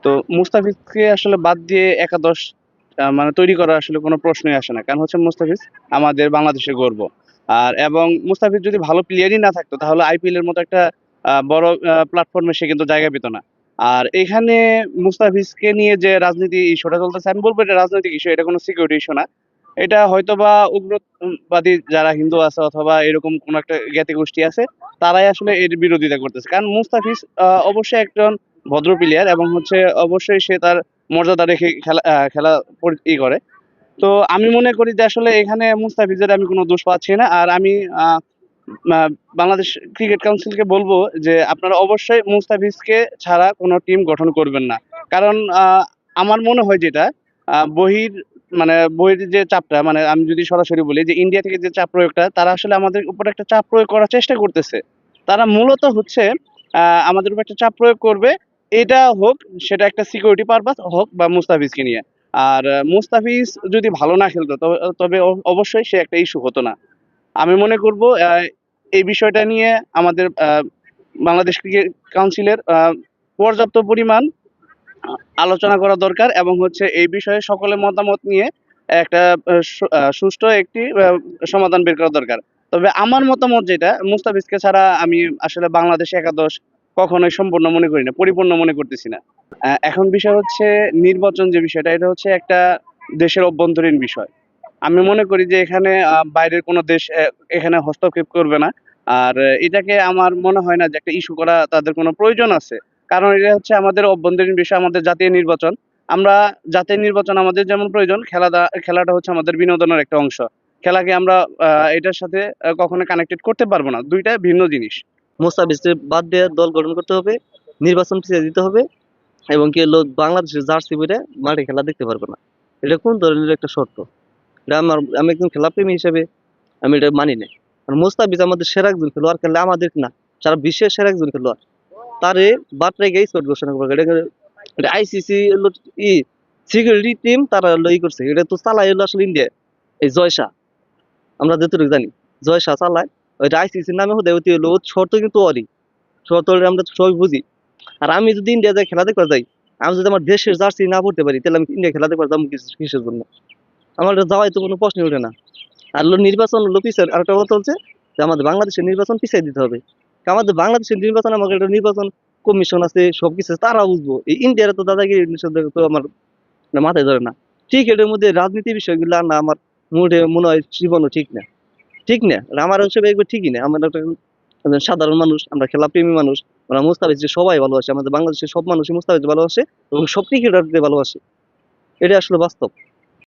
তো মুস্তাফিজকে আসলে বাদ দিয়ে একাদশ মানে তৈরি করা আসলে কোনো প্রশ্নই আসে না, কারণ হচ্ছে মুস্তাফিজ আমাদের বাংলাদেশের গর্ব। আর এবং মুস্তাফিজ যদি ভালো প্লেয়ারই না থাকতো তাহলে আইপিএল এর মতো একটা বড় প্ল্যাটফর্মে সে কিন্তু জায়গা পেত না। আর এখানে মুস্তাফিজকে নিয়ে যে রাজনীতি ইস্যুটা চলতেছে, আমি বলবো এটা রাজনৈতিক ইস্যু, এটা কোনো সিকিউরিটি ইস্যু না। এটা হয়তোবা উগ্রবাদী যারা হিন্দু আছে অথবা এরকম কোন একটা জ্ঞাতি গোষ্ঠী আছে, তারাই আসলে এর বিরোধিতা করতেছে। কারণ মুস্তাফিজ অবশ্যই একজন ভদ্র প্লেয়ার এবং হচ্ছে অবশ্যই সে তার মর্যাদা রেখে খেলা করে। তো আমি মনে করি যে আসলে এখানে মুস্তাফিজের আমি কোনো দোষ পাচ্ছি না। আর আমি আহ, আহ, বাংলাদেশ ক্রিকেট কাউন্সিলকে বলবো যে আপনারা অবশ্যই মুস্তাফিজকে ছাড়া কোনো টিম গঠন করবেন না। কারণ আমার মনে হয় যেটা বহির মানে বহির যে চাপটা, মানে আমি যদি সরাসরি বলি যে ইন্ডিয়া থেকে যে চাপ প্রয়োগটা, তারা আসলে আমাদের উপর একটা চাপ প্রয়োগ করার চেষ্টা করতেছে। তারা মূলত হচ্ছে আমাদের উপর একটা চাপ প্রয়োগ করবে, এটা হোক সেটা একটা সিকিউরিটি পারপাস হোক বা মুস্তাফিজকে নিয়ে। আর মুস্তাফিজ যদি ভালো না খেলতো তবে অবশ্যই সে একটা ইস্যু হতো না। আমি মনে করব এই বিষয়টা নিয়ে আমাদের বাংলাদেশ ক্রিকেট কাউন্সিলের পর্যাপ্ত পরিমাণ আলোচনা করা দরকার এবং হচ্ছে এই বিষয়ে সকলের মতামত নিয়ে একটা সুষ্ঠু একটি সমাধান বের করা দরকার। তবে আমার মতামত যেটা, মুস্তাফিজকে ছাড়া আমি আসলে বাংলাদেশ একাদশ কখনোই সম্পূর্ণ মনে করি না, পরিপূর্ণ মনে করতেছি না। এখন বিষয় হচ্ছে নির্বাচন, যে বিষয়টা এটা হচ্ছে একটা দেশের অভ্যন্তরীণ বিষয়। আমি মনে করি যে এখানে বাইরের কোনো দেশ এখানে হস্তক্ষেপ করবে না। আর এটাকে আমার মনে হয় না যে একটা ইস্যু করা তাদের কোনো প্রয়োজন আছে। কারণ এটা হচ্ছে আমাদের অভ্যন্তরীণ বিষয়, আমাদের জাতীয় নির্বাচন। আমরা জাতীয় নির্বাচন আমাদের যেমন প্রয়োজন, খেলাটা হচ্ছে আমাদের বিনোদনের একটা অংশ। খেলাকে আমরা এটার সাথে কখনো কানেক্টেড করতে পারবো না, দুইটা ভিন্ন জিনিস। মুস্তাফিজকে বাদ দিয়ে দল গঠন করতে হবে, নির্বাচন পিছিয়ে দিতে হবে, এবং কি হলো বাংলাদেশের জার্সি পরে মাঠে খেলা দেখতে পারবে না। এটা কোন ধরনের একটা শর্ত? এটা আমি একজন খেলাপ্রেমী হিসেবে আমি এটা মানি না। আর মুস্তাফিজ আমাদের সেরা একজন খেলোয়াড়, খেললে আমাদের না, সারা বিশ্বের সেরা একজন খেলোয়াড়। তারে বাদ রেখে স্পট ঘোষণা করবে, এটা আইসিসি ই সিকিউরিটি টিম তারা হলো ই করছে, এটা তো চালাই হলো আসলে ইন্ডিয়া, এই জয় শাহ। আমরা যতটুকু জানি জয় শাহ চালায়, ওইটা আইসিসির নামে হতে হতে হলো শর্ত কিন্তু অরি শর্ত আমরা তো সবাই বুঝি। আর আমি যদি ইন্ডিয়া যাই খেলা দেখতে যাই, আমি যদি আমার দেশের জার্সি না পড়তে পারি, তাহলে আমি ইন্ডিয়া খেলা দেখতে যাবো কিসের জন্য? আমার এটা যাওয়াই তো কোনো প্রশ্নই ওঠে না। আর নির্বাচন হলো পিছিয়ে, আর একটা কথা হচ্ছে যে আমাদের বাংলাদেশের নির্বাচন পিছিয়ে দিতে হবে। কারণ আমাদের বাংলাদেশের নির্বাচন, আমাদের একটা নির্বাচন কমিশন আছে, সবকিছু আছে, তারা বুঝবো। এই ইন্ডিয়ার তো দাদাগিরি তো আমার মাথায় ধরে না। ঠিক এটার মধ্যে রাজনীতি বিষয়গুলো না আমার মনে হয় জীবনও ঠিক না, ঠিক না। আর আমার হিসেবে এগুলো ঠিকই না। আমরা একটা একজন সাধারণ মানুষ, আমরা খেলাপ্রেমী মানুষ, আমরা মুস্তাফিজ যে সবাই ভালোবাসে, আমাদের বাংলাদেশের সব মানুষই মুস্তাফিজ ভালোবাসে এবং সব ক্রিকেটারদের ভালোবাসে। এটা আসলে বাস্তব।